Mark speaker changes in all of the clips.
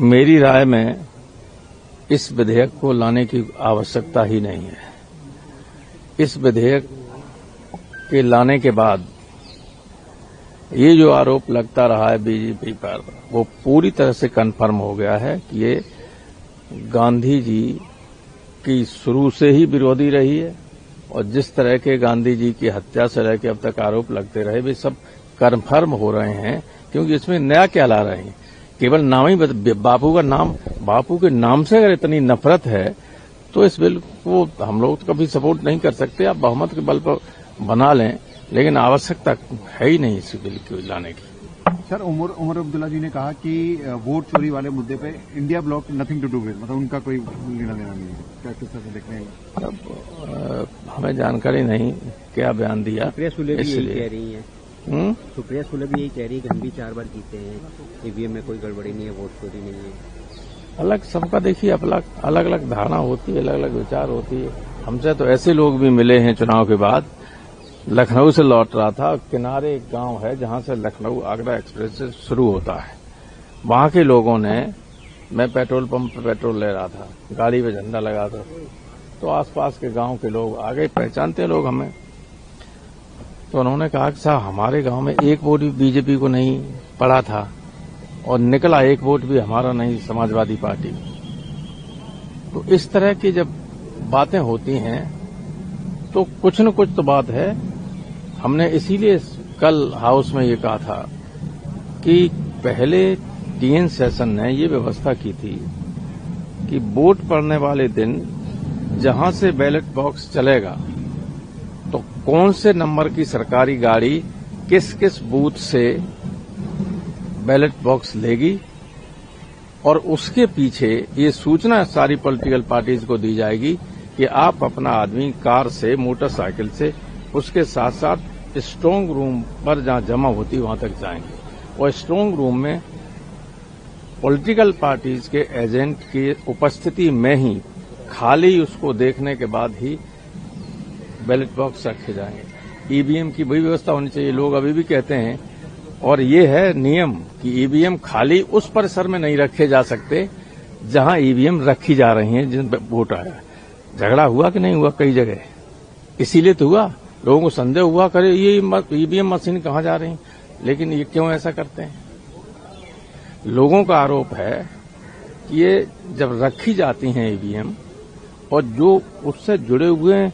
Speaker 1: मेरी राय में इस विधेयक को लाने की आवश्यकता ही नहीं है। इस विधेयक के लाने के बाद ये जो आरोप लगता रहा है बीजेपी पर, वो पूरी तरह से कन्फर्म हो गया है कि ये गांधी जी की शुरू से ही विरोधी रही है और जिस तरह के गांधी जी की हत्या से लेकर अब तक आरोप लगते रहे वे सब कन्फर्म हो रहे हैं, क्योंकि इसमें नया क्या ला रहे हैं। केवल नाम ही बापू के नाम से अगर इतनी नफरत है तो इस बिल को हम लोग तो कभी सपोर्ट नहीं कर सकते। आप बहुमत के बल पर बना लें, लेकिन आवश्यकता है ही नहीं इस बिल को लाने की।
Speaker 2: सर, उमर अब्दुल्ला जी ने कहा कि वोट चोरी वाले मुद्दे पे India block nothing to do with, मतलब उनका कोई लेना देना नहीं है। क्या किस तरह से देखने हैं?
Speaker 1: अब हमें जानकारी नहीं क्या बयान दिया।
Speaker 3: सुप्रिया सुले भी यही कह रही है। सुप्रिया सुले भी यही कह रही है कि हम भी 4 बार जीते हैं, ईवीएम में कोई गड़बड़ी नहीं है, वोट चोरी नहीं है।
Speaker 1: अलग सबका देखिए अलग अलग धारणा होती है, अलग अलग विचार होती है। हमसे तो ऐसे लोग भी मिले हैं चुनाव के बाद। लखनऊ से लौट रहा था, किनारे एक गांव है जहां से लखनऊ आगरा एक्सप्रेस से शुरू होता है। वहां के लोगों ने, मैं पेट्रोल पंप पर पेट्रोल ले रहा था, गाड़ी पे झंडा लगा था, तो आसपास के गांव के लोग आ गए, पहचानते लोग हमें, तो उन्होंने कहा कि साहब हमारे गांव में एक वोट भी बीजेपी को नहीं पड़ा था और निकला एक वोट भी हमारा नहीं, समाजवादी पार्टी। तो इस तरह की जब बातें होती हैं तो कुछ न कुछ तो बात है। हमने इसीलिए कल हाउस में ये कहा था कि पहले टीएन सेशन ने ये व्यवस्था की थी कि वोट पड़ने वाले दिन जहां से बैलेट बॉक्स चलेगा तो कौन से नंबर की सरकारी गाड़ी किस किस बूथ से बैलेट बॉक्स लेगी और उसके पीछे ये सूचना सारी पॉलिटिकल पार्टीज को दी जाएगी कि आप अपना आदमी कार से, मोटरसाइकिल से, उसके साथ साथ स्ट्रांग रूम पर जहां जमा होती वहां तक जाएंगे और स्ट्रांग रूम में पॉलिटिकल पार्टीज के एजेंट की उपस्थिति में ही खाली उसको देखने के बाद ही बैलेट बॉक्स रखे जाएंगे। ईवीएम की वही व्यवस्था होनी चाहिए। लोग अभी भी कहते हैं, और ये है नियम, कि ईवीएम खाली उस परिसर में नहीं रखे जा सकते जहां ईवीएम रखी जा रही हैं जिन पे वोट आया। झगड़ा हुआ कि नहीं हुआ कई जगह, इसीलिए तो हुआ। लोगों को संदेह हुआ, करे ये ईवीएम मशीन कहां जा रही, लेकिन ये क्यों ऐसा करते हैं। लोगों का आरोप है कि ये जब रखी जाती हैं ईवीएम और जो उससे जुड़े हुए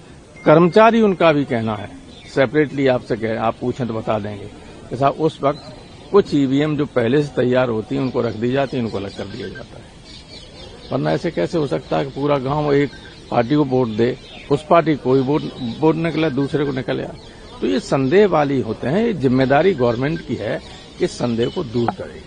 Speaker 1: कर्मचारी, उनका भी कहना है, सेपरेटली आपसे कह, आप पूछें तो बता देंगे कि साहब उस वक्त कुछ ईवीएम जो पहले से तैयार होती हैं उनको रख दी जाती है, उनको अलग कर दिया जाता है। वरना ऐसे कैसे हो सकता है कि पूरा गांव एक पार्टी को वोट दे, उस पार्टी कोई वोट निकले, दूसरे को निकल आए। तो ये संदेह वाली होते हैं। ये जिम्मेदारी गवर्नमेंट की है कि संदेह को दूर करे।